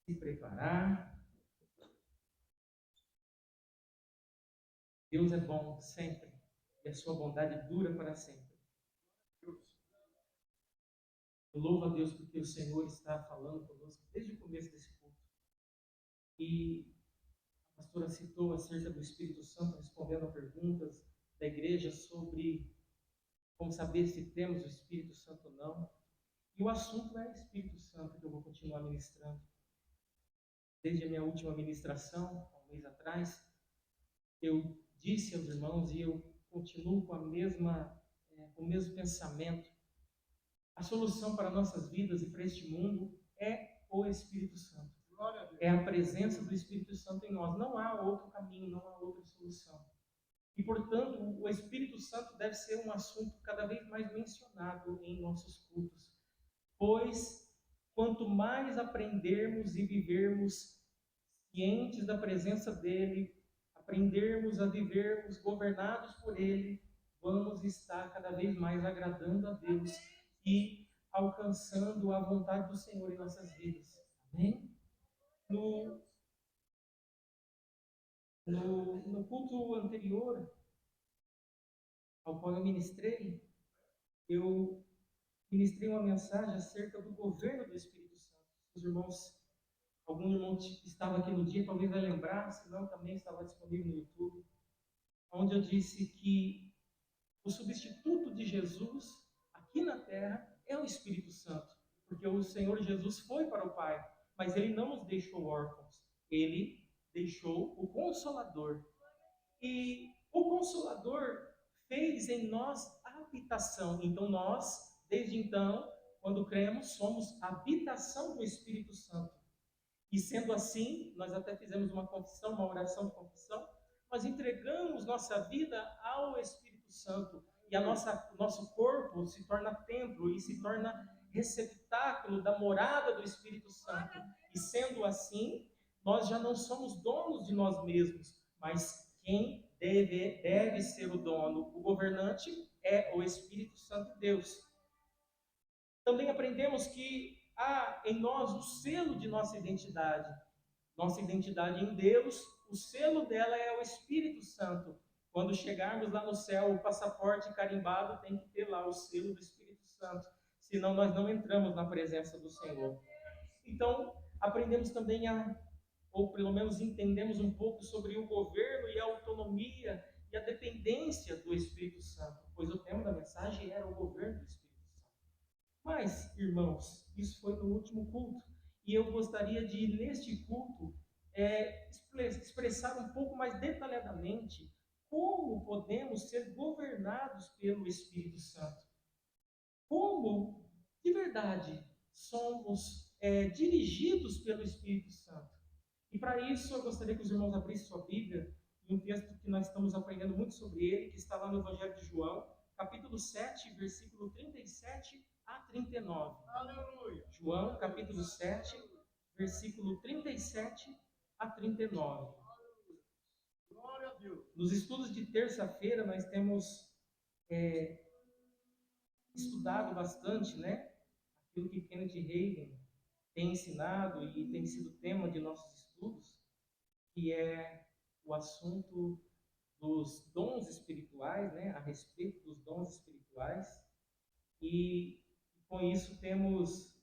se preparar. Deus é bom sempre e a sua bondade dura para sempre. Eu louvo a Deus porque o Senhor está falando conosco desde o começo desse culto. E a pastora citou acerca do Espírito Santo, respondendo a perguntas da igreja sobre como saber se temos o Espírito Santo ou não. E o assunto é o Espírito Santo, que eu vou continuar ministrando. Desde a minha última ministração, há um mês atrás, eu disse aos irmãos, e eu continuo com o mesmo pensamento, a solução para nossas vidas e para este mundo é o Espírito Santo. É a presença do Espírito Santo em nós. Não há outro caminho, não há outra solução. E, portanto, o Espírito Santo deve ser um assunto cada vez mais mencionado em nossos cultos. Pois, quanto mais aprendermos e vivermos cientes da presença dEle, aprendermos a vivermos governados por Ele, vamos estar cada vez mais agradando a Deus e alcançando a vontade do Senhor em nossas vidas. Amém? No culto anterior, ao qual eu ministrei uma mensagem acerca do governo do Espírito Santo. Os irmãos, algum irmão que estava aqui no dia talvez vai lembrar, senão também estava disponível no YouTube, onde eu disse que o substituto de Jesus aqui na terra é o Espírito Santo, porque o Senhor Jesus foi para o Pai, mas Ele não nos deixou órfãos, Ele deixou o Consolador. E o Consolador fez em nós habitação. Então nós, desde então, quando cremos, somos habitação do Espírito Santo. E sendo assim, nós até fizemos uma confissão, uma oração de confissão, nós entregamos nossa vida ao Espírito Santo. E nosso corpo se torna templo e se torna receptáculo da morada do Espírito Santo. E sendo assim, nós já não somos donos de nós mesmos, mas quem deve ser o dono, o governante, é o Espírito Santo de Deus. Também aprendemos que há em nós o selo de nossa identidade em Deus, o selo dela é o Espírito Santo. Quando chegarmos lá no céu, o passaporte carimbado tem que ter lá o selo do Espírito Santo, senão nós não entramos na presença do Senhor. Então, aprendemos também ou pelo menos entendemos um pouco sobre o governo e a autonomia e a dependência do Espírito Santo, pois o tema da mensagem era o governo do Espírito Santo. Mas, irmãos, isso foi no último culto, e eu gostaria de, neste culto, expressar um pouco mais detalhadamente como podemos ser governados pelo Espírito Santo. Como, de verdade, somos dirigidos pelo Espírito Santo. E para isso eu gostaria que os irmãos abrissem sua Bíblia em um texto que nós estamos aprendendo muito sobre ele, que está lá no Evangelho de João, capítulo 7, versículo 37 a 39. Aleluia. João, capítulo 7, versículo 37 a 39. Glória a Deus. Nos estudos de terça-feira nós temos estudado bastante, né? Aquilo que Kenneth Hagin tem ensinado e tem sido tema de nossos estudos, que é o assunto dos dons espirituais, né? A respeito dos dons espirituais. E com isso temos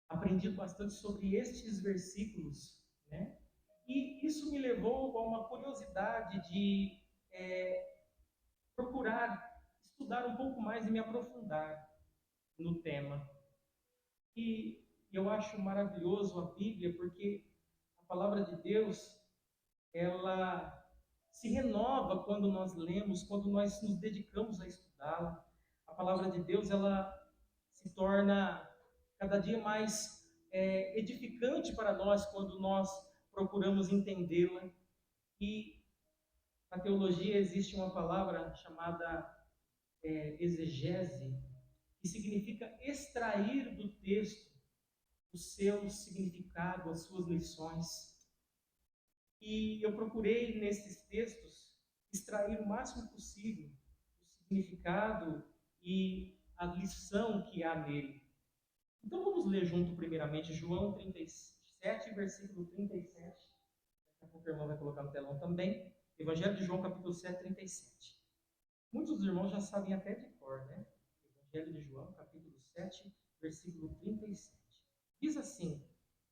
aprendido bastante sobre estes versículos, né? E isso me levou a uma curiosidade de procurar estudar um pouco mais e me aprofundar no tema. E eu acho maravilhoso a Bíblia, porque a palavra de Deus, ela se renova quando nós lemos, quando nós nos dedicamos a estudá-la. A palavra de Deus, ela se torna cada dia mais edificante para nós quando nós procuramos entendê-la. E na teologia existe uma palavra chamada exegese, que significa extrair do texto o seu significado, as suas lições. E eu procurei nesses textos extrair o máximo possível o significado e a lição que há nele. Então vamos ler junto primeiramente João 37, versículo 37. Daqui a pouco o irmão vai colocar no telão também. Evangelho de João, capítulo 7, 37. Muitos dos irmãos já sabem até de cor, né? Evangelho de João, capítulo 7, versículo 37. Diz assim: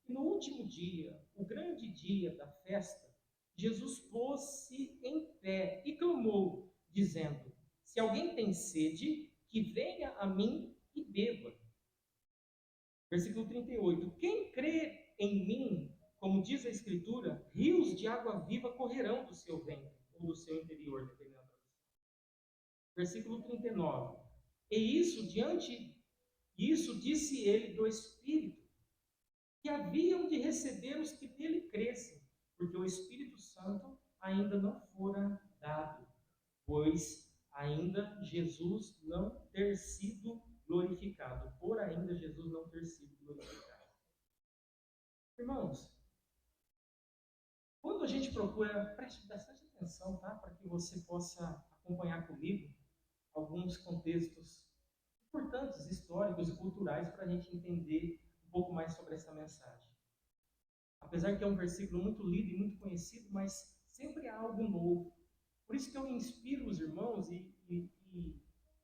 e no último dia, o grande dia da festa, Jesus pôs-se em pé e clamou, dizendo: se alguém tem sede, que venha a mim e beba. Versículo 38. Quem crê em mim, como diz a Escritura, rios de água viva correrão do seu ventre, ou do seu interior, dependendo da tradução. Versículo 39. E isso disse ele do Espírito, que haviam de receber os que dele crescem, porque o Espírito Santo ainda não fora dado, pois ainda Jesus não ter sido glorificado, por ainda Jesus não ter sido glorificado. Irmãos, quando a gente procura, preste bastante atenção, tá? Para que você possa acompanhar comigo alguns contextos importantes, históricos e culturais, para a gente entender um pouco mais sobre essa mensagem. Apesar que é um versículo muito lido e muito conhecido, mas sempre há algo novo. Por isso que eu inspiro os irmãos e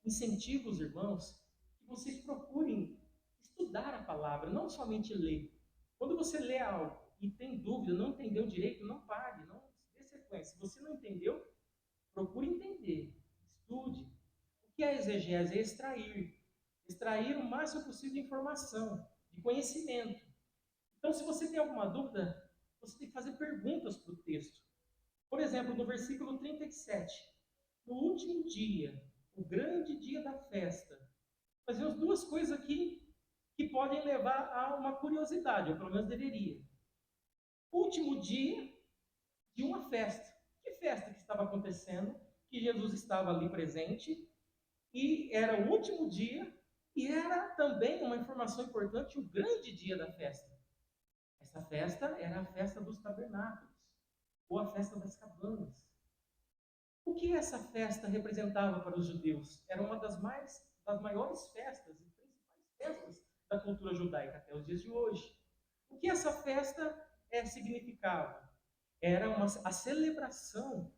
incentivo os irmãos que vocês procurem estudar a palavra, não somente ler. Quando você lê algo e tem dúvida, não entendeu direito, não pare, não dê sequência. Se você não entendeu, procure entender, estude. O que é exegese? É extrair. Extrair o máximo possível de informação, de conhecimento. Então, se você tem alguma dúvida, você tem que fazer perguntas para o texto. Por exemplo, no versículo 37, no último dia, o grande dia da festa, nós vemos duas coisas aqui que podem levar a uma curiosidade, ou pelo menos deveria. Último dia de uma festa. Que festa que estava acontecendo? Que Jesus estava ali presente, e era o último dia, e era também uma informação importante, o grande dia da festa. Essa festa era a festa dos tabernáculos, ou a festa das cabanas. O que essa festa representava para os judeus? Era uma das maiores festas e principais festas da cultura judaica até os dias de hoje. O que essa festa significava? Era a celebração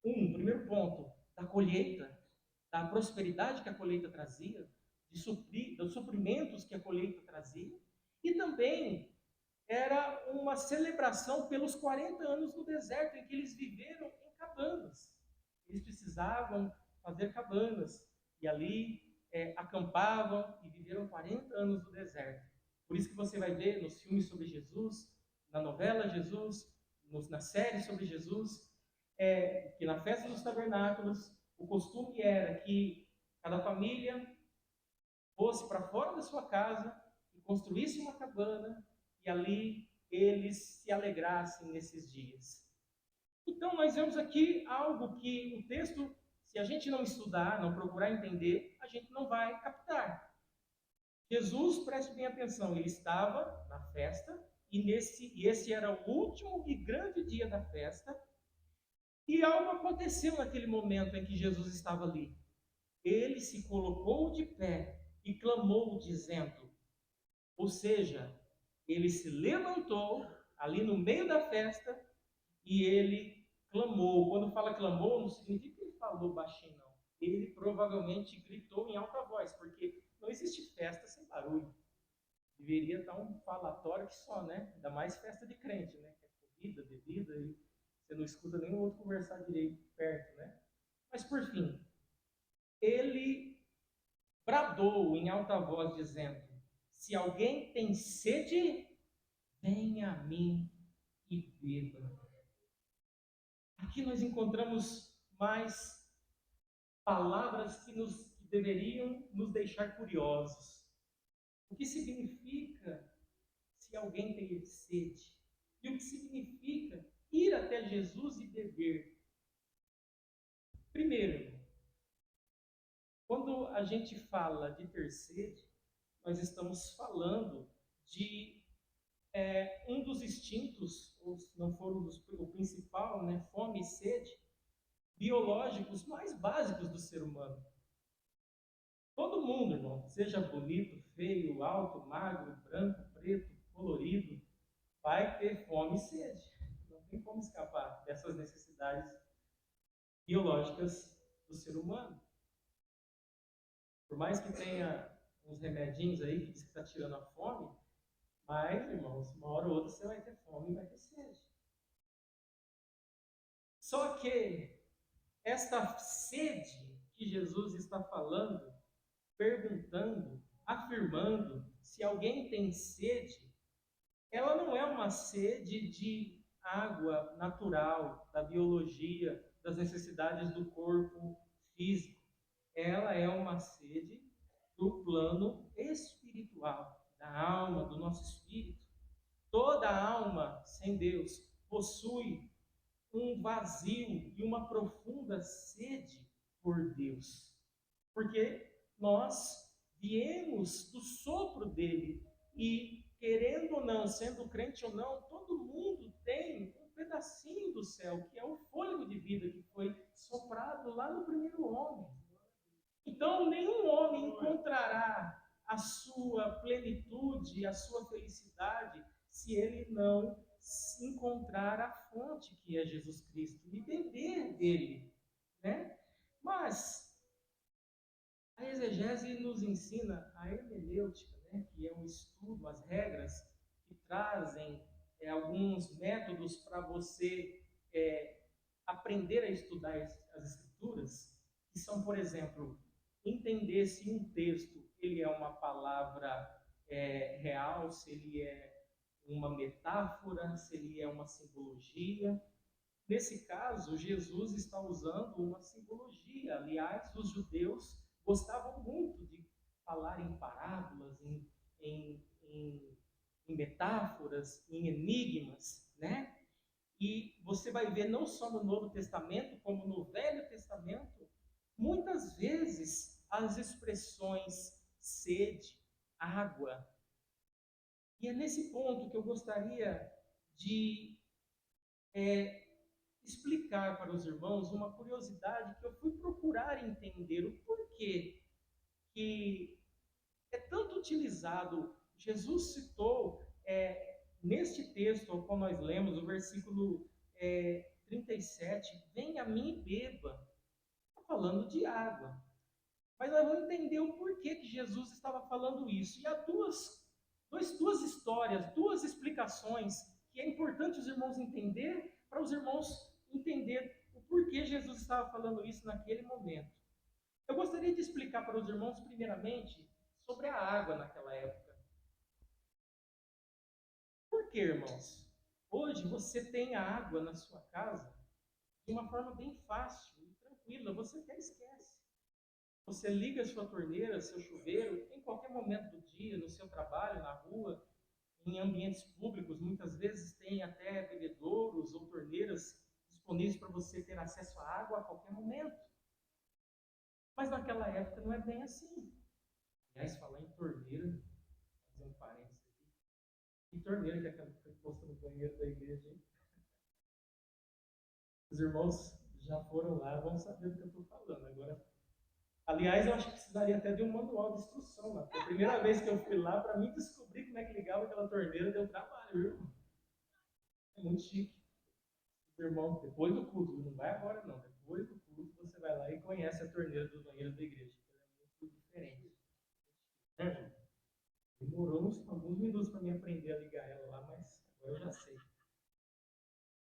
primeiro ponto, da colheita, da prosperidade que a colheita trazia, dos suprimentos que a colheita trazia, e também era uma celebração pelos 40 anos no deserto, em que eles viveram em cabanas. Eles precisavam fazer cabanas, e ali acampavam e viveram 40 anos no deserto. Por isso que você vai ver nos filmes sobre Jesus, na novela Jesus, na série sobre Jesus, que na festa dos tabernáculos, o costume era que cada família fosse para fora da sua casa e construísse uma cabana, e ali eles se alegrassem nesses dias. Então, nós vemos aqui algo que o texto, se a gente não estudar, não procurar entender, a gente não vai captar. Jesus, preste bem atenção, ele estava na festa, e esse era o último e grande dia da festa, e algo aconteceu naquele momento em que Jesus estava ali. Ele se colocou de pé e clamou, dizendo, ou seja, ele se levantou ali no meio da festa e ele clamou. Quando fala clamou, não significa que ele falou baixinho, não. Ele provavelmente gritou em alta voz, porque não existe festa sem barulho. Deveria estar um falatório que só, né? Ainda mais festa de crente, né? Que é comida, bebida, e você não escuta nenhum outro conversar direito perto, né? Mas por fim, ele bradou em alta voz, dizendo: se alguém tem sede, venha a mim e beba. Aqui nós encontramos mais palavras que deveriam nos deixar curiosos. O que significa se alguém tem sede? E o que significa ir até Jesus e beber? Primeiro, quando a gente fala de ter sede, nós estamos falando de um dos instintos, ou se não for o principal, né, fome e sede, biológicos mais básicos do ser humano. Todo mundo, irmão, seja bonito, feio, alto, magro, branco, preto, colorido, vai ter fome e sede. Não tem como escapar dessas necessidades biológicas do ser humano. Por mais que tenha uns remedinhos aí que diz que está tirando a fome, mas, irmãos, uma hora ou outra você vai ter fome e vai ter sede. Só que esta sede que Jesus está falando, perguntando, afirmando se alguém tem sede, ela não é uma sede de água natural, da biologia, das necessidades do corpo físico. Ela é uma sede do plano espiritual, da alma, do nosso espírito. Toda alma sem Deus possui um vazio e uma profunda sede por Deus. Porque nós viemos do sopro dele e, querendo ou não, sendo crente ou não, todo mundo tem um pedacinho do céu, que é o fôlego de vida que foi soprado lá no primeiro homem. Então, nenhum homem encontrará a sua plenitude, a sua felicidade, se ele não encontrar a fonte que é Jesus Cristo e beber dele, né? Mas a exegese nos ensina a hermenêutica, né? Que é um estudo, as regras que trazem alguns métodos para você aprender a estudar as escrituras, que são, por exemplo, entender se um texto ele é uma palavra real, se ele é uma metáfora, se ele é uma simbologia. Nesse caso, Jesus está usando uma simbologia. Aliás, os judeus gostavam muito de falar em parábolas, em metáforas, em enigmas, né? E você vai ver não só no Novo Testamento, como no Velho Testamento, muitas vezes as expressões sede, água. E é nesse ponto que eu gostaria de explicar para os irmãos uma curiosidade que eu fui procurar entender o porquê que é tanto utilizado. Jesus citou neste texto ao qual nós lemos, o versículo 37, venha a mim e beba. Está falando de água. Mas nós vamos entender o porquê que Jesus estava falando isso. E há duas histórias, duas explicações que é importante os irmãos entender, para os irmãos entender o porquê Jesus estava falando isso naquele momento. Eu gostaria de explicar para os irmãos, primeiramente, sobre a água naquela época. Por quê, irmãos? Hoje você tem a água na sua casa de uma forma bem fácil e tranquila, você até esquece. Você liga a sua torneira, seu chuveiro, em qualquer momento do dia, no seu trabalho, na rua, em ambientes públicos, muitas vezes tem até bebedouros ou torneiras disponíveis para você ter acesso à água a qualquer momento. Mas naquela época não é bem assim. Aliás, falar em torneira, vou fazer um parênteses aqui. Que torneira que é aquela que foi posta no banheiro da igreja, hein? Os irmãos já foram lá, vão saber do que eu estou falando. Agora, aliás, eu acho que precisaria até de um manual de instrução lá. Foi a primeira vez que eu fui lá, para mim descobrir como é que ligava aquela torneira, deu trabalho, viu? É muito chique. Irmão, depois do culto, não vai agora não. Depois do culto, você vai lá e conhece a torneira do banheiro da igreja. Ela é muito diferente. Demorou alguns minutos para mim aprender a ligar ela lá, mas agora eu já sei.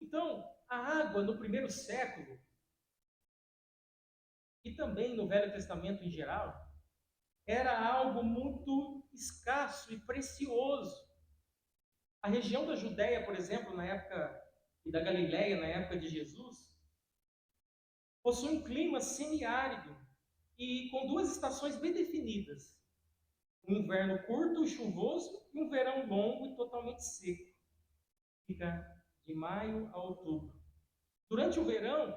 Então, a água no primeiro século, e também no Velho Testamento em geral, era algo muito escasso e precioso. A região da Judéia, por exemplo, na época, e da Galiléia, na época de Jesus, possui um clima semiárido e com duas estações bem definidas. Um inverno curto e chuvoso e um verão longo e totalmente seco. Fica de maio a outubro. Durante o verão,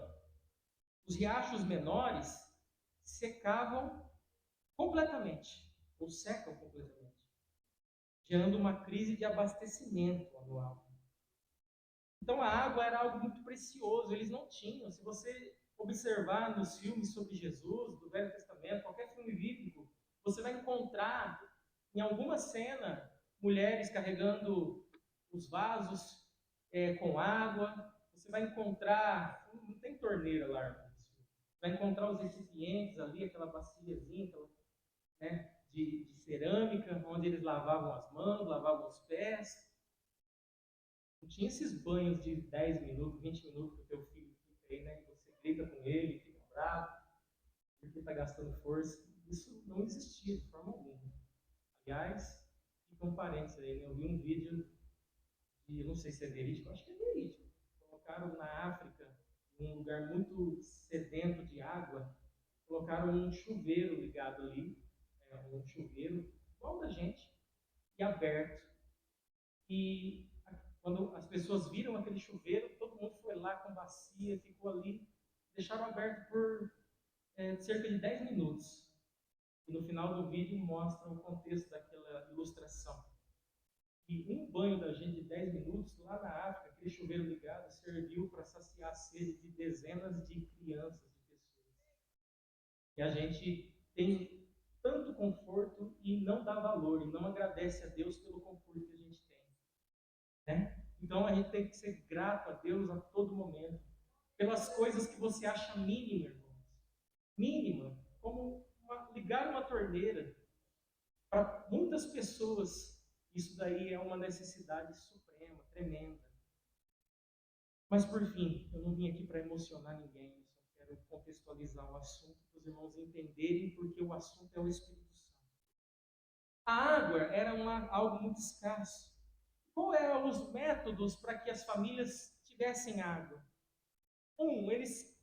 os riachos menores secavam completamente, ou secam completamente, gerando uma crise de abastecimento anual. Então a água era algo muito precioso, eles não tinham. Se você observar nos filmes sobre Jesus, do Velho Testamento, qualquer filme bíblico, Você vai encontrar em alguma cena mulheres carregando os vasos com água. Você vai encontrar, não tem torneira lá, irmãos. Vai encontrar os recipientes ali, aquela baciazinha, aquela, né, de cerâmica, onde eles lavavam as mãos, lavavam os pés. Não tinha esses banhos de 10 minutos, 20 minutos que o teu filho fica aí, né? Que você grita com ele, fica bravo, porque está gastando força. Isso não existia de forma alguma. Aliás, fica um parênteses aí, né? Eu vi um vídeo de, eu não sei se é verídico, acho que é verídico. Colocaram na África, num lugar muito sedento de água, colocaram um chuveiro ligado ali, um chuveiro igual da gente, e aberto. E quando as pessoas viram aquele chuveiro, todo mundo foi lá com bacia, ficou ali, deixaram aberto por cerca de 10 minutos. E no final do vídeo mostra o contexto daquela ilustração. E um banho da gente de 10 minutos, lá na África, aquele chuveiro ligado, serviu para saciar a sede de dezenas de crianças, de pessoas. E a gente tem tanto conforto e não dá valor, e não agradece a Deus pelo conforto que a gente tem. Né? Então a gente tem que ser grato a Deus a todo momento, pelas coisas que você acha mínima, irmãos. Mínima, como ligar uma torneira. Para muitas pessoas, isso daí é uma necessidade suprema, tremenda. Mas por fim, eu não vim aqui para emocionar ninguém, eu só quero contextualizar o assunto para os irmãos entenderem, porque o assunto é o Espírito Santo. A água era algo muito escasso. Qual eram os métodos para que as famílias tivessem água? Eles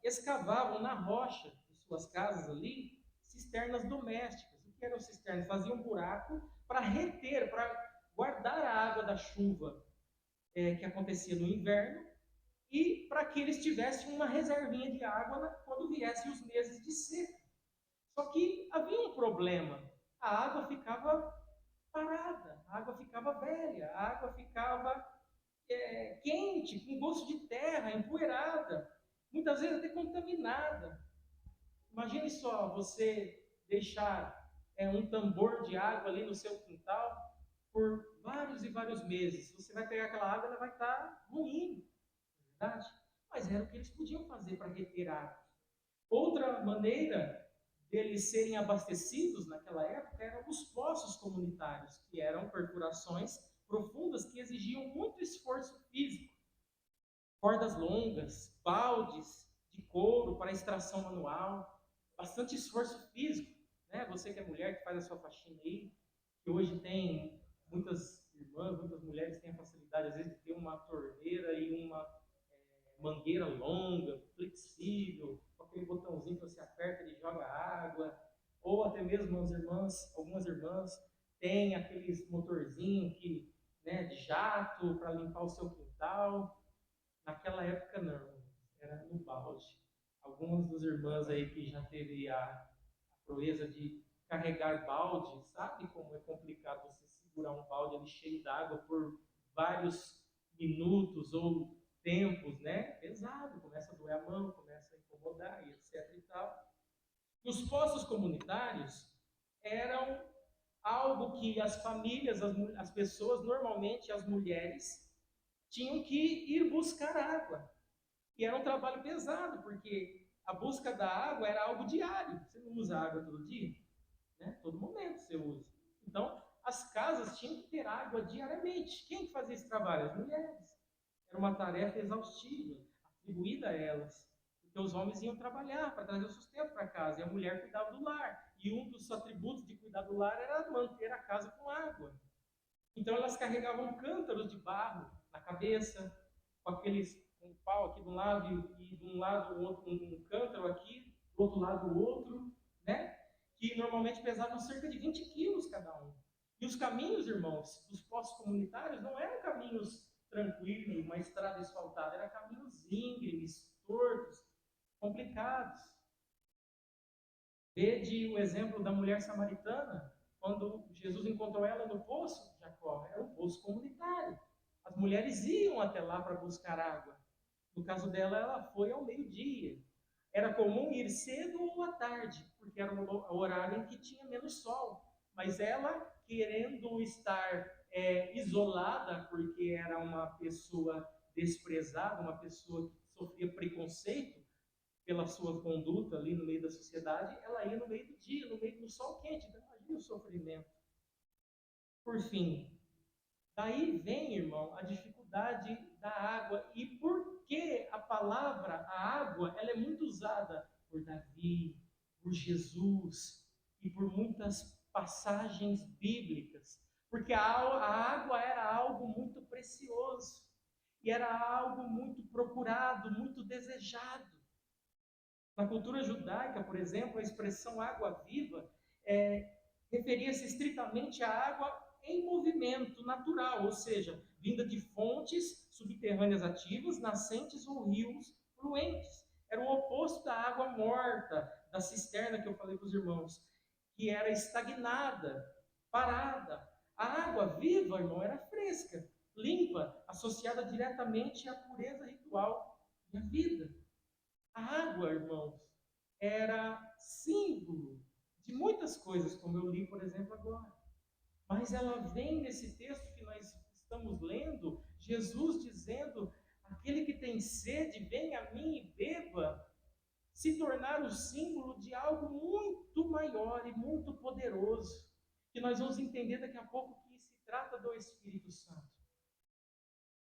escavavam na rocha de suas casas ali, cisternas domésticas. O que eram cisternas? Faziam um buraco para reter, para guardar a água da chuva que acontecia no inverno e para que eles tivessem uma reservinha de água quando viessem os meses de seca. Só que havia um problema. A água ficava parada, a água ficava velha, a água ficava quente, com gosto de terra, empoeirada, muitas vezes até contaminada. Imagine só você deixar um tambor de água ali no seu quintal por vários e vários meses. Você vai pegar aquela água, ela vai estar ruim, não é verdade? Mas era o que eles podiam fazer para reter água. Outra maneira deles serem abastecidos naquela época eram os poços comunitários, que eram perfurações profundas que exigiam muito esforço físico. Cordas longas, baldes de couro para extração manual, bastante esforço físico. Né? Você que é mulher, que faz a sua faxina aí, que hoje tem muitas irmãs, muitas mulheres têm a facilidade, às vezes, de ter uma torneira e uma mangueira longa, flexível, com aquele botãozinho que você aperta e joga água, ou até mesmo algumas irmãs têm aqueles motorzinhos de jato para limpar o seu quintal. Naquela época não, era no balde. Algumas das irmãs aí que já teve a proeza de carregar balde, sabe como é complicado você segurar um balde ali cheio d'água por vários minutos ou tempos, né? Pesado, começa a doer a mão, começa a incomodar e etc e tal. E os postos comunitários eram algo que as famílias, as pessoas, normalmente as mulheres, tinham que ir buscar água. E era um trabalho pesado, porque a busca da água era algo diário. Você não usa água todo dia, né? Todo momento você usa. Então, as casas tinham que ter água diariamente. Quem fazia esse trabalho? As mulheres. Era uma tarefa exaustiva, atribuída a elas. Porque os homens iam trabalhar para trazer o sustento para casa, e a mulher cuidava do lar. E um dos atributos de cuidar do lar era manter a casa com água. Então elas carregavam cântaros de barro na cabeça, com um pau aqui de um lado e de um lado o outro, um cântaro aqui, do outro lado o outro, né? Que normalmente pesavam cerca de 20 quilos cada um. E os caminhos, irmãos, dos postos comunitários não eram caminhos tranquilos, uma estrada asfaltada, eram caminhos íngremes, tortos, complicados. Vede o exemplo da mulher samaritana, quando Jesus encontrou ela no poço, Jacó, era um poço comunitário. As mulheres iam até lá para buscar água. No caso dela, ela foi ao meio-dia. Era comum ir cedo ou à tarde, porque porque era o horário em que tinha menos sol. Mas ela, querendo estar isolada, porque era uma pessoa desprezada, uma pessoa que sofria preconceito pela sua conduta ali no meio da sociedade, ela ia no meio do dia, no meio do sol quente. Então, imagina o sofrimento. Por fim, daí vem, irmão, a dificuldade da água. E por que a palavra, a água, ela é muito usada por Davi, por Jesus e por muitas passagens bíblicas? Porque a água era algo muito precioso e era algo muito procurado, muito desejado. Na cultura judaica, por exemplo, a expressão água viva referia-se estritamente à água em movimento natural, ou seja, vinda de fontes subterrâneas ativas, nascentes ou rios fluentes. Era o oposto da água morta, da cisterna que eu falei para os irmãos, que era estagnada, parada. A água viva, irmão, era fresca, limpa, associada diretamente à pureza ritual e à vida. A água, irmãos, era símbolo de muitas coisas, como eu li, por exemplo, agora. Mas ela vem nesse texto que nós estamos lendo, Jesus dizendo: aquele que tem sede, vem a mim e beba, se tornar o símbolo de algo muito maior e muito poderoso, que nós vamos entender daqui a pouco que se trata do Espírito Santo.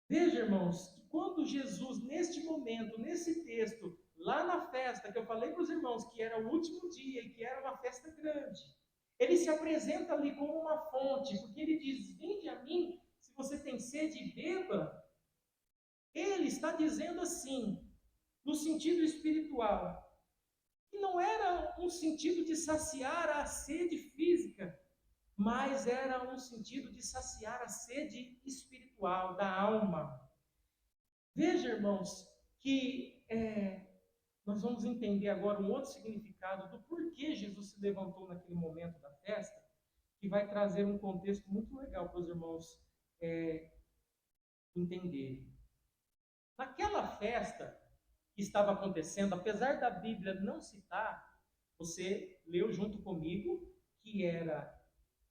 Veja, irmãos, que quando Jesus, neste momento, nesse texto, lá na festa, que eu falei para os irmãos que era o último dia e que era uma festa grande, ele se apresenta ali como uma fonte, porque ele diz: vinde a mim, se você tem sede, beba. Ele está dizendo assim, no sentido espiritual, que não era um sentido de saciar a sede física, mas era um sentido de saciar a sede espiritual, da alma. Veja, irmãos, que nós vamos entender agora um outro significado do porquê Jesus se levantou naquele momento da festa, que vai trazer um contexto muito legal para os irmãos entenderem. Naquela festa que estava acontecendo, apesar da Bíblia não citar, você leu junto comigo que era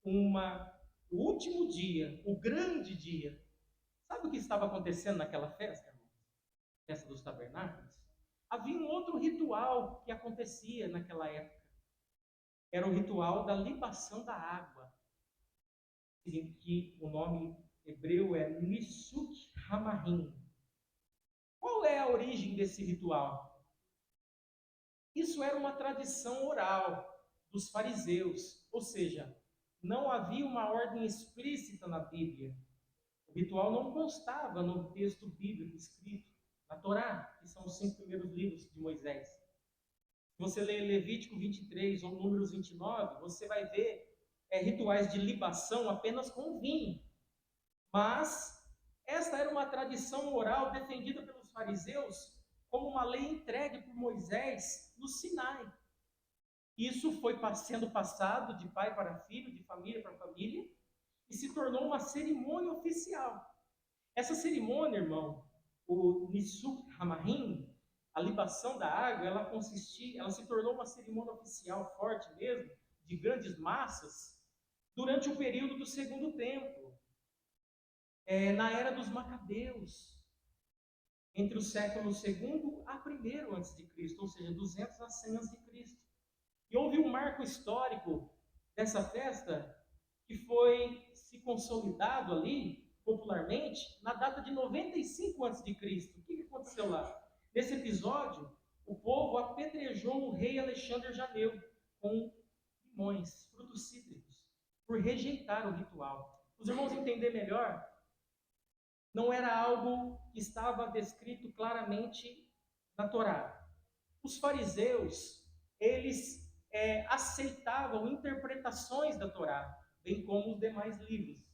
o último dia, o grande dia. Sabe o que estava acontecendo naquela festa, irmão? Festa dos Tabernáculos? Havia um outro ritual que acontecia naquela época. Era o ritual da libação da água, que o nome hebreu é Nisuk Hamahim. Qual é a origem desse ritual? Isso era uma tradição oral dos fariseus, ou seja, não havia uma ordem explícita na Bíblia. O ritual não constava no texto bíblico escrito, na Torá, que são os 5 primeiros livros de Moisés. Se você ler Levítico 23 ou Números 29, você vai ver rituais de libação apenas com vinho. Mas esta era uma tradição oral defendida pelos fariseus como uma lei entregue por Moisés no Sinai. Isso foi sendo passado de pai para filho, de família para família, e se tornou uma cerimônia oficial. Essa cerimônia, irmão, o Nisuk Hamahim, a libação da água, ela se tornou uma cerimônia oficial forte mesmo, de grandes massas, durante o período do Segundo Templo, na era dos Macabeus, entre o século II a I a.C., ou seja, 200 a 100 a.C. E houve um marco histórico dessa festa que foi se consolidado ali, popularmente, na data de 95 a.C. O que aconteceu lá? Nesse episódio, o povo apedrejou o rei Alexandre Janeu com limões, frutos cítricos, por rejeitar o ritual. Os irmãos entenderem melhor, não era algo que estava descrito claramente na Torá. Os fariseus, eles aceitavam interpretações da Torá, bem como os demais livros,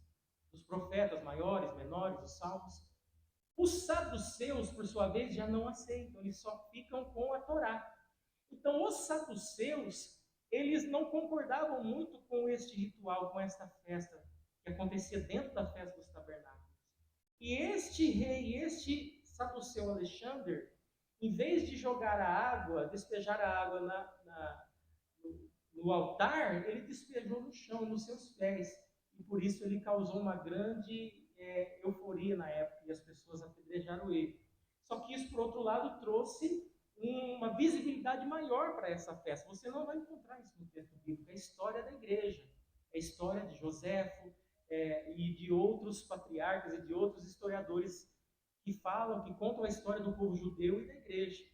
os profetas maiores, menores, os salmos. Os saduceus, por sua vez, já não aceitam, eles só ficam com a Torá. Então, os saduceus, eles não concordavam muito com este ritual, com esta festa que acontecia dentro da festa dos tabernáculos. E este rei, este saduceu Alexandre, em vez de jogar a água, despejar a água no altar, ele despejou no chão, nos seus pés. E por isso ele causou uma grande euforia na época, e as pessoas apedrejaram ele. Só que isso, por outro lado, trouxe uma visibilidade maior para essa festa. Você não vai encontrar isso no texto bíblico. É a história da igreja, é a história de Joséfo e de outros patriarcas e de outros historiadores que falam, que contam a história do povo judeu e da igreja.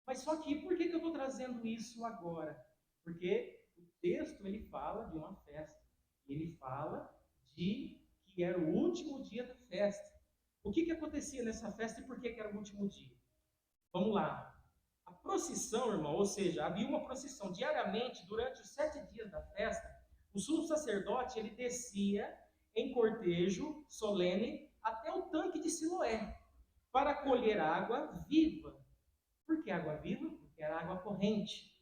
Mas só que, por que eu estou trazendo isso agora? Porque o texto, ele fala de uma festa. Ele fala de que era o último dia da festa. O que acontecia nessa festa e por que era o último dia? Vamos lá. A procissão, irmão, ou seja, havia uma procissão diariamente durante os 7 dias da festa. O sumo sacerdote, ele descia em cortejo solene até o tanque de Siloé para colher água viva. Por que água viva? Porque era água corrente.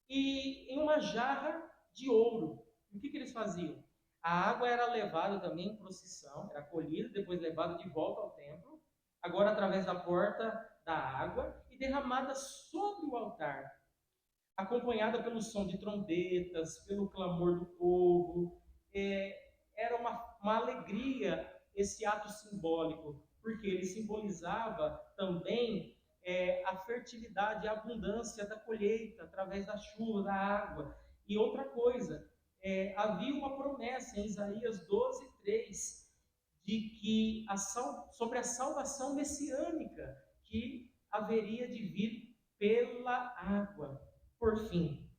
E em uma jarra de ouro. E o que eles faziam? A água era levada também em procissão, era colhida, depois levada de volta ao templo, agora através da porta da água e derramada sobre o altar, acompanhada pelo som de trombetas, pelo clamor do povo. Era uma alegria esse ato simbólico, porque ele simbolizava também a fertilidade, a abundância da colheita através da chuva, da água. E outra coisa, havia uma promessa em Isaías 12:3 de que sobre a salvação messiânica que haveria de vir pela água. Por fim,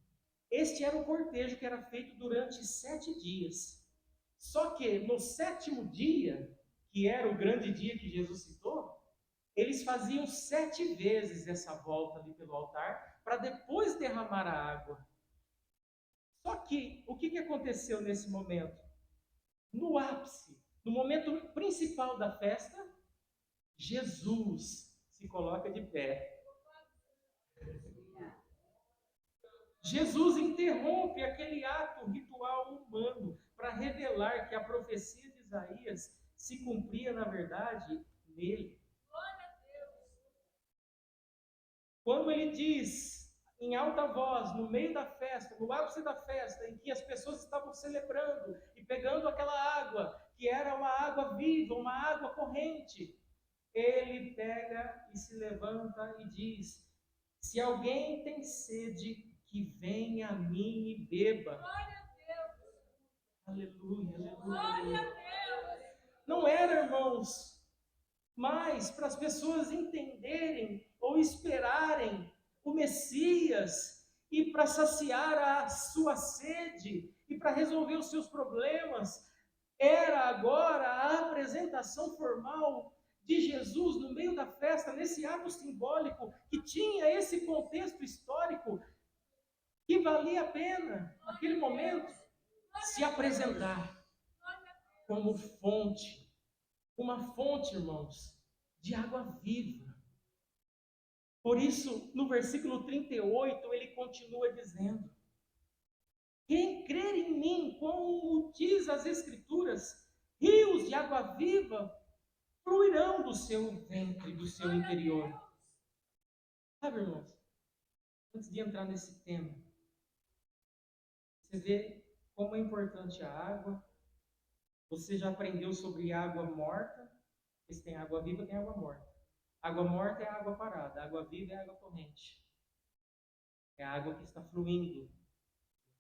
este era o cortejo que era feito durante 7 dias. Só que no 7º dia, que era o grande dia que Jesus citou, eles faziam 7 vezes essa volta ali pelo altar, para depois derramar a água. Só que, o que aconteceu nesse momento? No ápice, no momento principal da festa, Jesus se coloca de pé. Jesus interrompe aquele ato ritual humano para revelar que a profecia de Isaías se cumpria, na verdade, nele. Quando ele diz em alta voz, no meio da festa, no ápice da festa, em que as pessoas estavam celebrando e pegando aquela água, que era uma água viva, uma água corrente, ele pega e se levanta e diz: se alguém tem sede, que venha a mim e beba. Glória a Deus. Aleluia, aleluia. Glória a Deus. Não era, irmãos, mas para as pessoas entenderem ou esperarem o Messias e para saciar a sua sede e para resolver os seus problemas, era agora a apresentação formal de Jesus no meio da festa, nesse ato simbólico que tinha esse contexto histórico, que valia a pena, naquele momento, se apresentar como fonte, uma fonte, irmãos, de água viva. Por isso, no versículo 38, ele continua dizendo: quem crer em mim, como diz as Escrituras, rios de água viva fluirão do seu ventre, do seu interior. Sabe, irmãos, antes de entrar nesse tema, você vê como é importante a água. Você já aprendeu sobre água morta? Se tem água viva, tem água morta. Água morta é água parada, água viva é água corrente. É a água que está fluindo do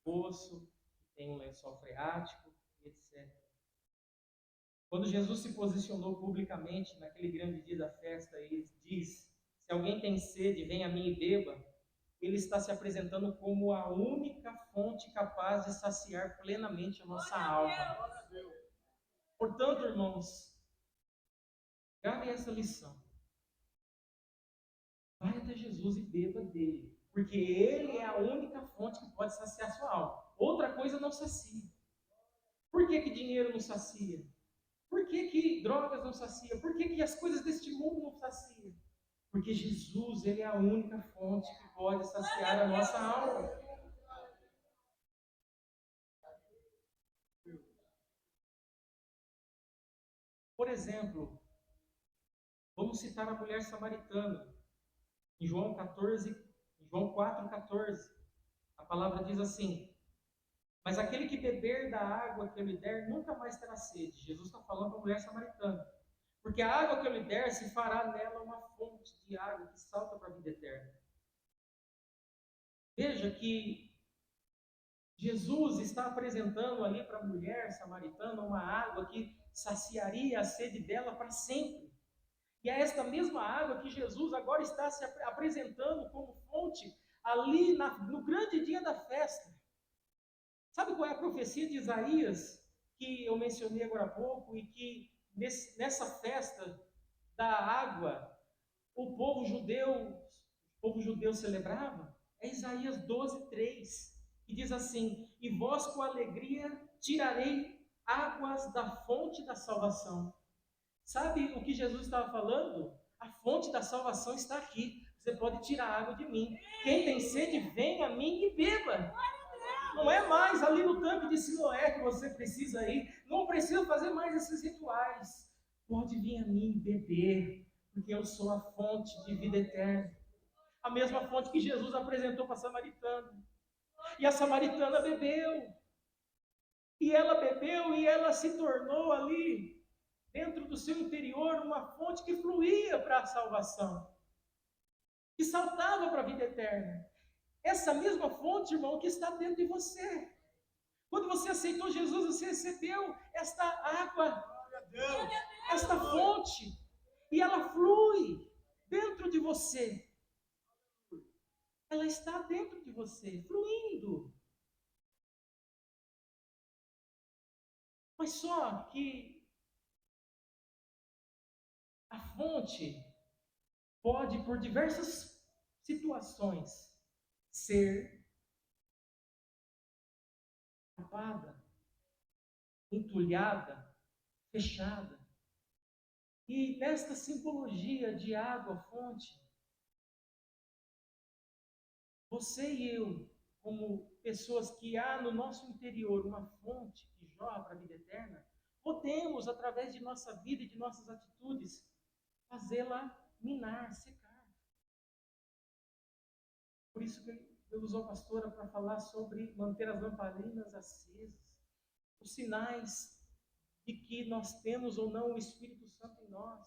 poço, que tem um lençol freático, etc. Quando Jesus se posicionou publicamente naquele grande dia da festa e diz: se alguém tem sede, venha a mim e beba, ele está se apresentando como a única fonte capaz de saciar plenamente a nossa alma. Portanto, irmãos, gravem essa lição. Vai até Jesus e beba dele, porque ele é a única fonte que pode saciar a sua alma. Outra coisa não sacia. Por que dinheiro não sacia? Por que drogas não sacia? Por que as coisas deste mundo não saciam? Porque Jesus, ele é a única fonte que pode saciar a nossa alma. Por exemplo, vamos citar a mulher samaritana. Em João 4:14, a palavra diz assim: mas aquele que beber da água que eu lhe der nunca mais terá sede. Jesus está falando para a mulher samaritana. Porque a água que eu lhe der se fará nela uma fonte de água que salta para a vida eterna. Veja que Jesus está apresentando ali para a mulher samaritana uma água que saciaria a sede dela para sempre. E é esta mesma água que Jesus agora está se apresentando como fonte ali no grande dia da festa. Sabe qual é a profecia de Isaías que eu mencionei agora há pouco e que nessa festa da água o povo judeu celebrava? É Isaías 12:3, que diz assim: e vós com alegria tirarei águas da fonte da salvação. Sabe o que Jesus estava falando? A fonte da salvação está aqui. Você pode tirar água de mim. Quem tem sede, vem a mim e beba. Não é mais ali no tanque de Siloé que você precisa ir. Não precisa fazer mais esses rituais. Pode vir a mim e beber, porque eu sou a fonte de vida eterna. A mesma fonte que Jesus apresentou para a samaritana. E a samaritana bebeu. E ela bebeu e ela se tornou ali, dentro do seu interior, uma fonte que fluía para a salvação, que saltava para a vida eterna. Essa mesma fonte, irmão, que está dentro de você. Quando você aceitou Jesus, você recebeu esta água, esta fonte, e ela flui dentro de você. Ela está dentro de você, fluindo. Mas só que a fonte pode, por diversas situações, ser tapada, entulhada, fechada. E nesta simbologia de água-fonte, você e eu, como pessoas que há no nosso interior uma fonte que jorra para a vida eterna, podemos, através de nossa vida e de nossas atitudes, fazê-la minar, secar. Por isso que Deus usou a pastora para falar sobre manter as lamparinas acesas, os sinais de que nós temos ou não o Espírito Santo em nós.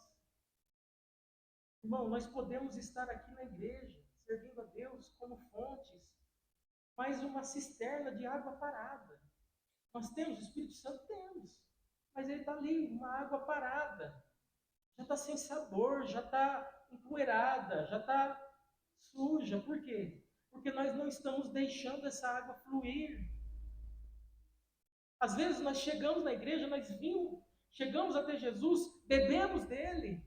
Irmão, nós podemos estar aqui na igreja, servindo a Deus como fontes, mas uma cisterna de água parada. Nós temos o Espírito Santo? Temos, mas ele está ali, uma água parada. Já está sem sabor, já está empoeirada, já está suja. Por quê? Porque nós não estamos deixando essa água fluir. Às vezes nós chegamos na igreja, chegamos até Jesus, bebemos dele,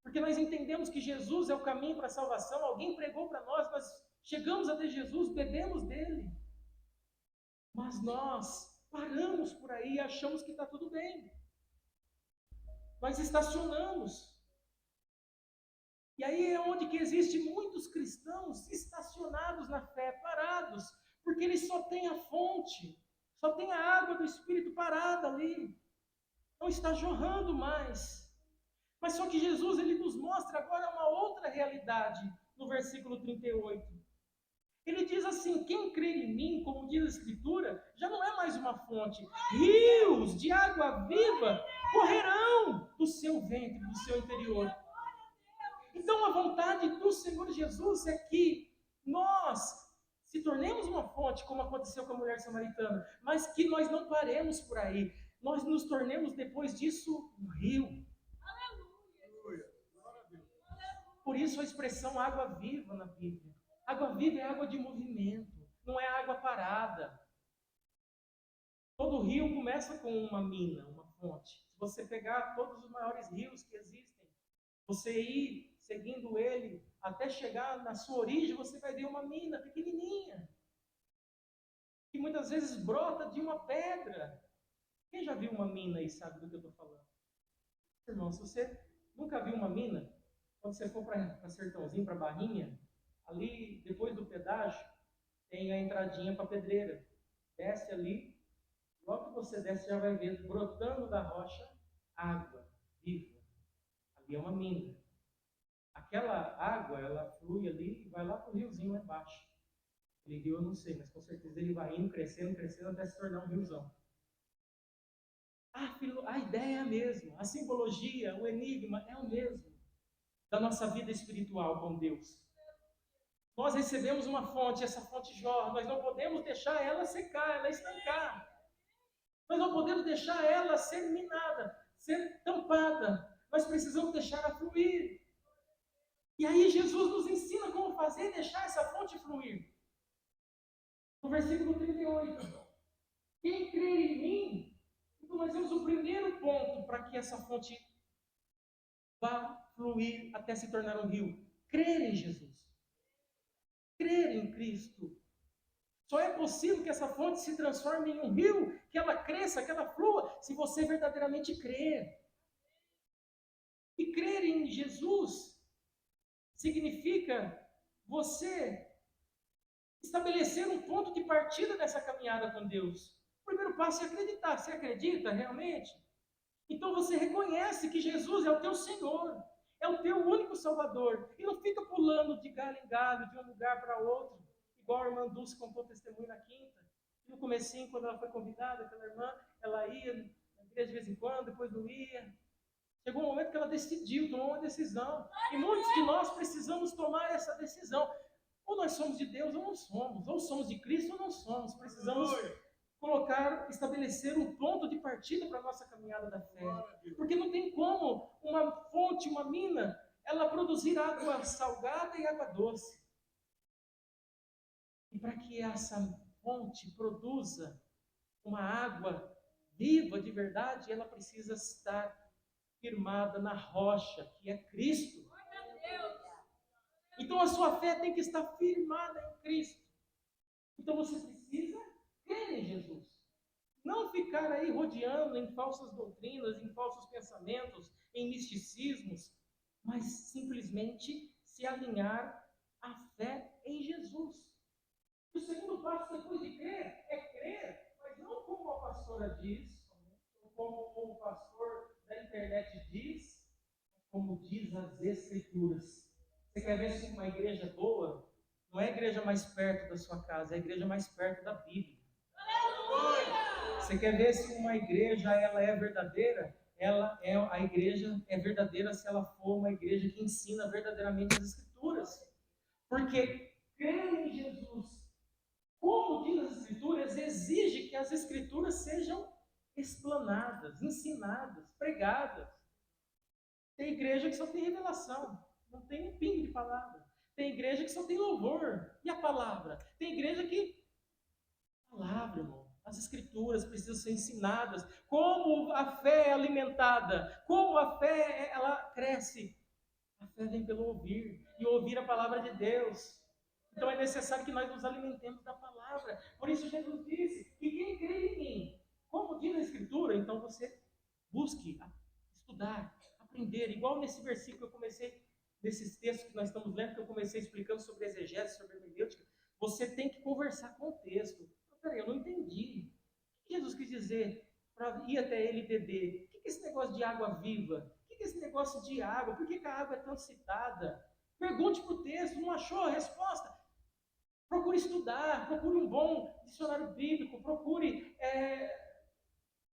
porque nós entendemos que Jesus é o caminho para a salvação, alguém pregou para nós chegamos até Jesus, bebemos dele, mas nós paramos por aí e achamos que está tudo bem, nós estacionamos, e aí é onde que existe muitos cristãos estacionados na fé, parados, porque eles só têm a fonte, só tem a água do Espírito parada ali, não está jorrando mais. Mas só que Jesus ele nos mostra agora uma outra realidade no versículo 38. Ele diz assim: quem crer em mim, como diz a Escritura, já não é mais uma fonte. Rios de água viva correrão do seu ventre, do seu interior. Então a vontade do Senhor Jesus é que nós se tornemos uma fonte, como aconteceu com a mulher samaritana, mas que nós não paremos por aí. Nós nos tornemos depois disso um rio. Por isso a expressão água viva na Bíblia. Água viva é água de movimento, não é água parada. Todo rio começa com uma mina, uma fonte. Se você pegar todos os maiores rios que existem, você ir seguindo ele até chegar na sua origem, você vai ver uma mina pequenininha, que muitas vezes brota de uma pedra. Quem já viu uma mina e sabe do que eu estou falando? Irmão, se você nunca viu uma mina, quando você for para Sertãozinho, para Barrinha, ali depois do pedágio, tem a entradinha para a pedreira. Desce ali, logo que você desce, já vai ver brotando da rocha água viva. Ali é uma mina. Aquela água, ela flui ali e vai lá para o riozinho lá embaixo. Ele rio, eu não sei, mas com certeza ele vai indo, crescendo, crescendo, até se tornar um riozão. A ideia é a mesma, a simbologia, o enigma é o mesmo da nossa vida espiritual com Deus. Nós recebemos uma fonte, essa fonte jorra, nós não podemos deixar ela secar, ela estancar. Nós não podemos deixar ela ser minada, ser tampada. Nós precisamos deixar-a fluir. E aí Jesus nos ensina como fazer e deixar essa fonte fluir. No versículo 38. Quem crer em mim, então nós temos o primeiro ponto para que essa fonte vá fluir até se tornar um rio. Crer em Jesus. Crer em Cristo. Só é possível que essa fonte se transforme em um rio, que ela cresça, que ela flua, se você verdadeiramente crer. E crer em Jesus significa você estabelecer um ponto de partida nessa caminhada com Deus. O primeiro passo é acreditar. Você acredita realmente? Então você reconhece que Jesus é o teu Senhor, é o teu único Salvador. E não fica pulando de galho em galho, de um lugar para outro, igual a irmã Dulce contou testemunho na quinta. No comecinho, quando ela foi convidada pela irmã, ela ia na igreja de vez em quando, depois não ia. Chegou um momento que ela decidiu, tomou uma decisão. E muitos de nós precisamos tomar essa decisão. Ou nós somos de Deus ou não somos. Ou somos de Cristo ou não somos. Precisamos estabelecer um ponto de partida para a nossa caminhada da fé. Porque não tem como uma fonte, uma mina, ela produzir água salgada e água doce. E para que essa fonte produza uma água viva de verdade, ela precisa estar firmada na rocha, que é Cristo. Então a sua fé tem que estar firmada em Cristo. Então você precisa crer em Jesus. Não ficar aí rodeando em falsas doutrinas, em falsos pensamentos, em misticismos, mas simplesmente se alinhar à fé em Jesus. O segundo passo depois de crer é crer, mas não como a pastora diz, ou como o pastor da internet diz, como diz as Escrituras. Você quer ver se uma igreja boa não é a igreja mais perto da sua casa, é a igreja mais perto da Bíblia. Você quer ver se uma igreja ela é verdadeira? A igreja é verdadeira se ela for uma igreja que ensina verdadeiramente as Escrituras. Porque crer em Jesus, como diz as Escrituras, exige que as Escrituras sejam explanadas, ensinadas, pregadas. Tem igreja que só tem revelação, não tem um pingo de palavra. Tem igreja que só tem louvor. E a palavra? Tem igreja que... Palavra, irmão. As Escrituras precisam ser ensinadas. Como a fé é alimentada. Como a fé ela cresce. A fé vem pelo ouvir. E ouvir a palavra de Deus. Então é necessário que nós nos alimentemos da palavra. Por isso Jesus disse que quem crê em mim, como diz a Escritura, então você busque estudar, aprender. Igual nesse versículo que eu comecei, nesses textos que nós estamos lendo, que eu comecei explicando sobre exegese, sobre hermenêutica, você tem que conversar com o texto. Peraí, eu não entendi. O que Jesus quis dizer para ir até ele beber? O que é esse negócio de água viva? O que é esse negócio de água? Por que a água é tão citada? Pergunte para o texto, não achou a resposta? Procure estudar, procure um bom dicionário bíblico, procure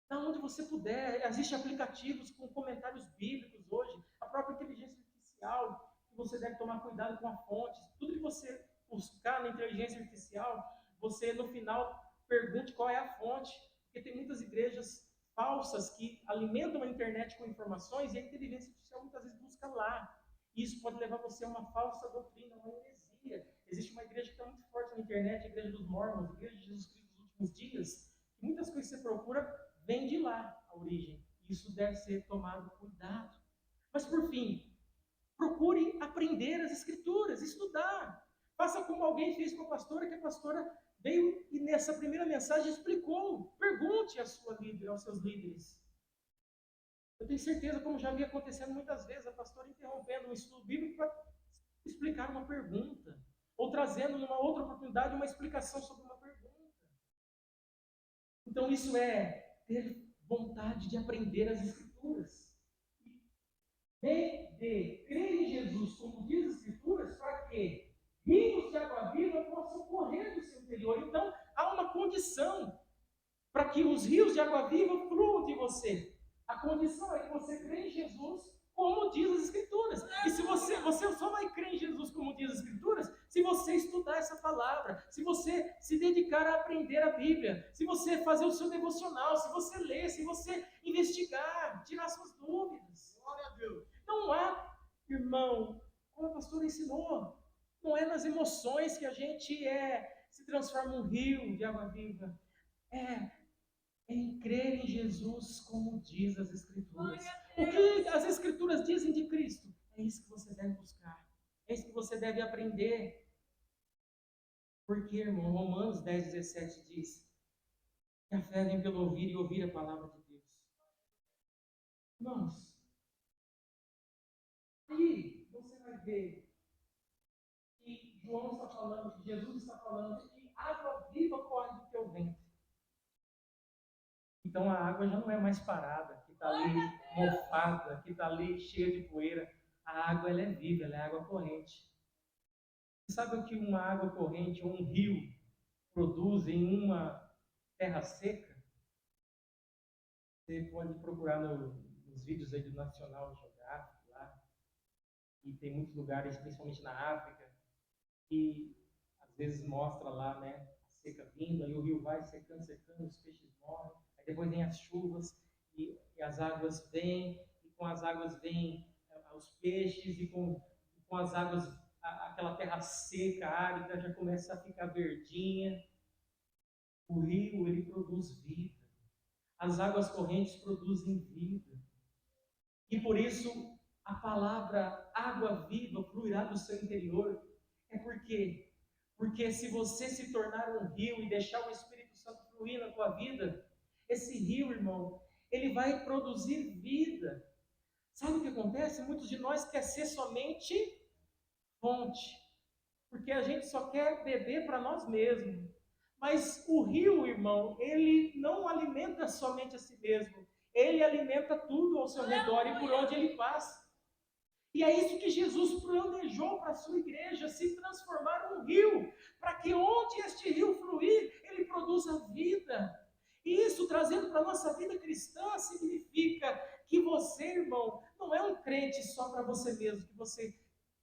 da onde você puder. Existem aplicativos com comentários bíblicos hoje, a própria inteligência artificial, que você deve tomar cuidado com a fonte. Tudo que você buscar na inteligência artificial, você no final pergunte qual é a fonte, porque tem muitas igrejas falsas que alimentam a internet com informações e a inteligência artificial muitas vezes busca lá. Isso pode levar você a uma falsa doutrina, uma heresia. Existe uma igreja que está muito forte na internet, a igreja dos Mormons, a igreja de Jesus Cristo dos últimos dias. Muitas coisas que você procura vem de lá, a origem. Isso deve ser tomado cuidado. Mas por fim, procure aprender as Escrituras, estudar. Faça como alguém fez com a pastora, que a pastora veio e nessa primeira mensagem explicou. Pergunte à sua líder, aos seus líderes. Eu tenho certeza, como já havia acontecendo muitas vezes, a pastora interrompendo um estudo bíblico para explicar uma pergunta, ou trazendo numa outra oportunidade uma explicação sobre uma pergunta. Então isso é ter vontade de aprender as Escrituras. De crer em Jesus, como diz as Escrituras, para quê? rios de água viva possam correr do seu interior. Então, há uma condição para que os rios de água viva fluam de você. A condição é que você crê em Jesus, como diz as Escrituras. E se você só vai crer em Jesus, como diz as Escrituras, se você estudar essa palavra, se você se dedicar a aprender a Bíblia, se você fazer o seu devocional, se você ler, se você investigar, tirar suas dúvidas. Glória a Deus. Não há, irmão, como a pastora ensinou, não é nas emoções que a gente se transforma um rio de água viva. É em crer em Jesus, como diz as Escrituras. O que as Escrituras dizem de Cristo? É isso que você deve buscar. É isso que você deve aprender. Porque, irmão, Romanos 10:17 diz que a fé vem pelo ouvir e ouvir a palavra de Deus. Irmãos, aí você vai ver que João está falando, que Jesus está falando, que água viva corre do teu ventre. Então a água já não é mais parada, que está ali mofada, que está ali cheia de poeira. A água ela é viva, ela é água corrente. Você sabe o que uma água corrente ou um rio produz em uma terra seca? Você pode procurar nos vídeos aí do National Geographic lá, e tem muitos lugares, principalmente na África, que às vezes mostra lá, né, a seca vindo, aí o rio vai secando, secando, os peixes morrem, aí depois vem as chuvas e as águas vêm, e com as águas vêm os peixes, e com as águas aquela terra seca, árida, já começa a ficar verdinha. O rio, ele produz vida. As águas correntes produzem vida. E por isso, a palavra água viva fluirá do seu interior. É porque se você se tornar um rio e deixar o Espírito Santo fluir na tua vida, esse rio, irmão, ele vai produzir vida. Sabe o que acontece? Muitos de nós quer ser somente fonte, porque a gente só quer beber para nós mesmos. Mas o rio, irmão, ele não alimenta somente a si mesmo, ele alimenta tudo ao seu redor e por onde ele passa. E é isso que Jesus planejou para a sua igreja, se transformar num rio, para que onde este rio fluir, ele produza vida. E isso, trazendo para a nossa vida cristã, significa que você, irmão, não é um crente só para você mesmo, que você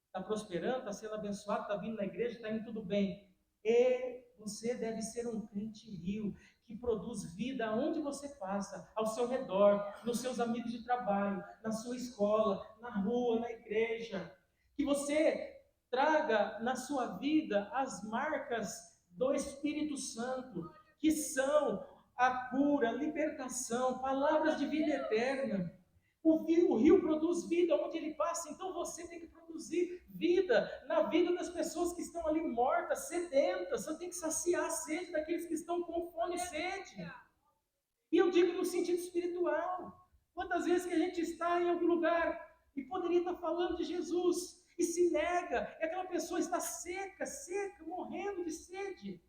está prosperando, está sendo abençoado, está vindo na igreja, está indo tudo bem. E você deve ser um crente rio, que produz vida aonde você passa, ao seu redor, nos seus amigos de trabalho, na sua escola, na rua, na igreja. Que você traga na sua vida as marcas do Espírito Santo, que são a cura, a libertação, palavras de vida eterna. O rio produz vida onde ele passa, então você tem que produzir vida na vida das pessoas que estão ali mortas, sedentas. Você tem que saciar a sede daqueles que estão com fome e sede. E eu digo no sentido espiritual. Quantas vezes que a gente está em algum lugar e poderia estar falando de Jesus e se nega, e aquela pessoa está seca, seca, morrendo de sede.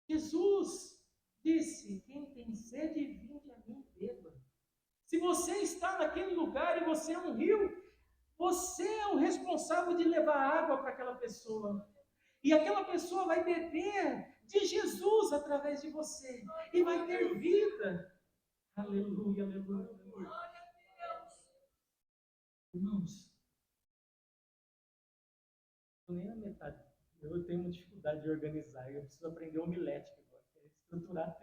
Jesus disse: quem tem sede, vinde a mim e beba. Se você está naquele lugar e você é um rio, você é o responsável de levar água para aquela pessoa. E aquela pessoa vai beber de Jesus através de você. E vai ter vida. Aleluia, aleluia, aleluia. Irmãos, nem na metade. Eu tenho uma dificuldade de organizar. Eu preciso aprender homilética agora.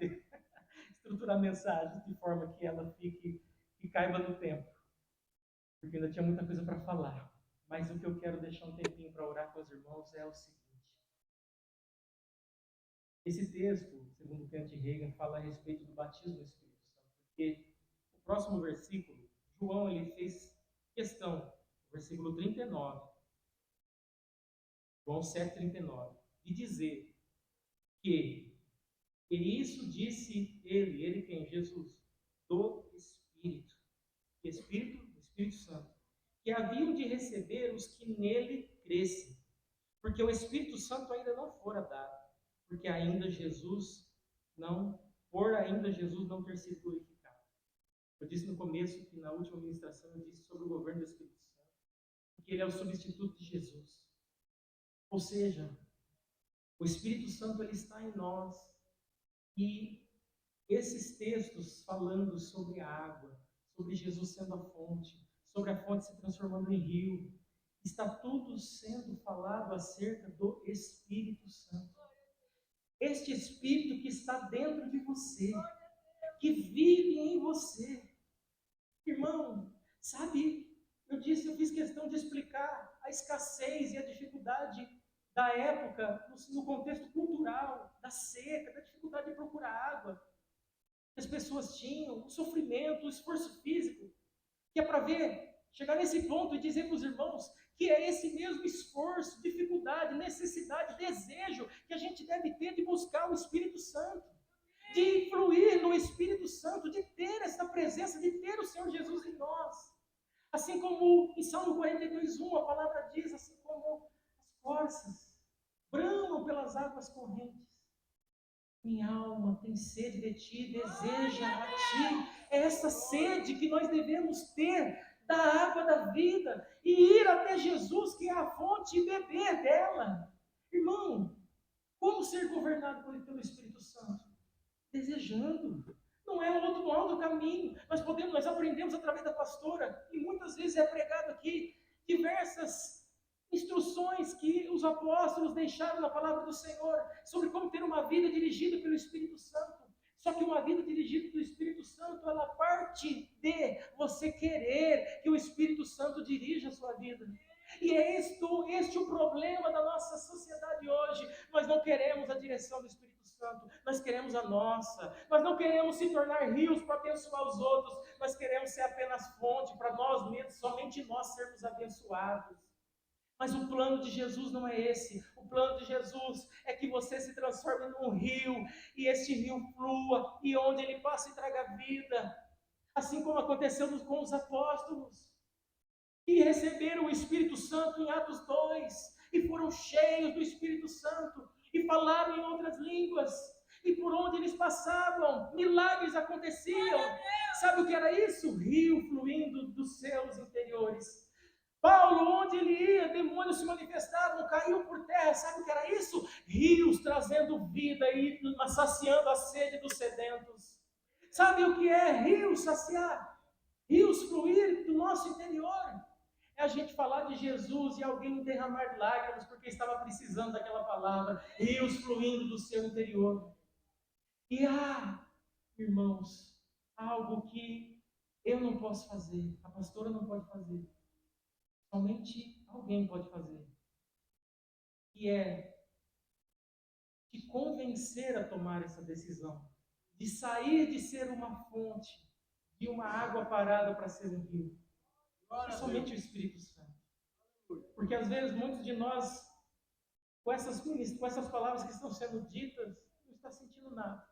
Estruturar mensagens de forma que ela que caiba no tempo. Porque ainda tinha muita coisa para falar. Mas o que eu quero deixar um tempinho para orar com os irmãos é o seguinte. Esse texto, segundo Kent Reagan, fala a respeito do batismo do Espírito Santo. Porque o próximo versículo, João ele fez questão, versículo 39, João 7,39, de dizer que e isso disse ele quem? Jesus, do Espírito. Espírito Santo, que haviam de receber os que nele crescem, porque o Espírito Santo ainda não fora dado, porque ainda por ainda Jesus não ter sido glorificado. Eu disse no começo que na última ministração eu disse sobre o governo do Espírito Santo, que ele é o substituto de Jesus. Ou seja, o Espírito Santo ele está em nós. E esses textos falando sobre a água, sobre Jesus sendo a fonte, sobre a fonte se transformando em rio, está tudo sendo falado acerca do Espírito Santo. Este Espírito que está dentro de você, que vive em você. Irmão, sabe, eu fiz questão de explicar a escassez e a dificuldade da época, no contexto cultural, da seca, da dificuldade de procurar água que as pessoas tinham, o sofrimento, o esforço físico, que é para ver, chegar nesse ponto e dizer para os irmãos que é esse mesmo esforço, dificuldade, necessidade, desejo que a gente deve ter de buscar o Espírito Santo, de fluir no Espírito Santo, de ter essa presença, de ter o Senhor Jesus em nós. Assim como em Salmo 42:1 a palavra diz, assim como as corças bramam pelas águas correntes, minha alma tem sede de ti, deseja a ti. É essa sede que nós devemos ter da água da vida e ir até Jesus, que é a fonte, e beber dela. Irmão, como ser governado pelo Espírito Santo? Desejando. Não é outro caminho. Nós aprendemos através da pastora, e muitas vezes é pregado aqui, diversas instruções que os apóstolos deixaram na palavra do Senhor, sobre como ter uma vida dirigida pelo Espírito Santo. Só que uma vida dirigida pelo Espírito Santo, ela parte de você querer que o Espírito Santo dirija a sua vida. E é este o problema da nossa sociedade hoje. Nós não queremos a direção do Espírito Santo, nós queremos a nossa. Nós não queremos se tornar rios para abençoar os outros, nós queremos ser apenas fonte para nós mesmos, somente nós sermos abençoados. Mas o plano de Jesus não é esse. O plano de Jesus é que você se transforme num rio, e este rio flua, e onde ele passa e traga vida. Assim como aconteceu com os apóstolos, que receberam o Espírito Santo em Atos 2, e foram cheios do Espírito Santo, e falaram em outras línguas, e por onde eles passavam, milagres aconteciam. Sabe o que era isso? Rio fluindo dos seus interiores. Paulo, onde ele ia, demônios se manifestavam, caiu por terra. Sabe o que era isso? Rios trazendo vida e saciando a sede dos sedentos. Sabe o que é rios saciar? Rios fluir do nosso interior. É a gente falar de Jesus e alguém derramar lágrimas porque estava precisando daquela palavra. Rios fluindo do seu interior. E irmãos, algo que eu não posso fazer, a pastora não pode fazer. Somente alguém pode fazer, que é te convencer a tomar essa decisão, de sair de ser uma fonte, de uma água parada para ser um rio. É somente o Espírito Santo. Porque às vezes muitos de nós, com essas palavras que estão sendo ditas, não está sentindo nada.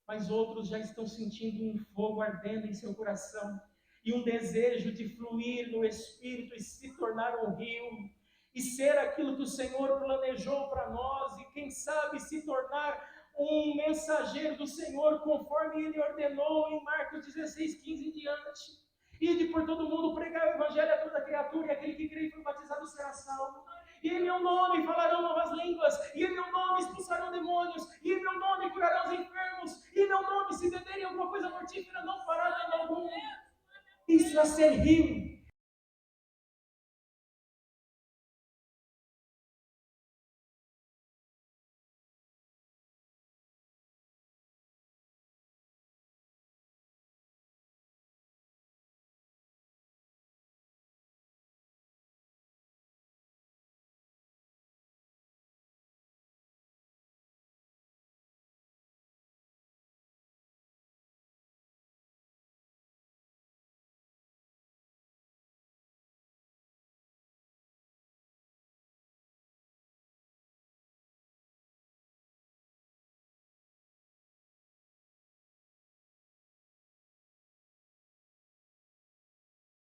Mas outros já estão sentindo um fogo ardendo em seu coração, e um desejo de fluir no Espírito e se tornar um rio, e ser aquilo que o Senhor planejou para nós, e quem sabe se tornar um mensageiro do Senhor, conforme Ele ordenou em Marcos 16:15 em diante. Ide por todo mundo, pregar o Evangelho a toda criatura, e aquele que crê e foi batizado será salvo. E em meu nome falarão novas línguas, e em meu nome expulsarão demônios, e em meu nome curarão os enfermos, e em meu nome, se beberem alguma coisa mortífera, não fará dano algum. Isso é ser rio.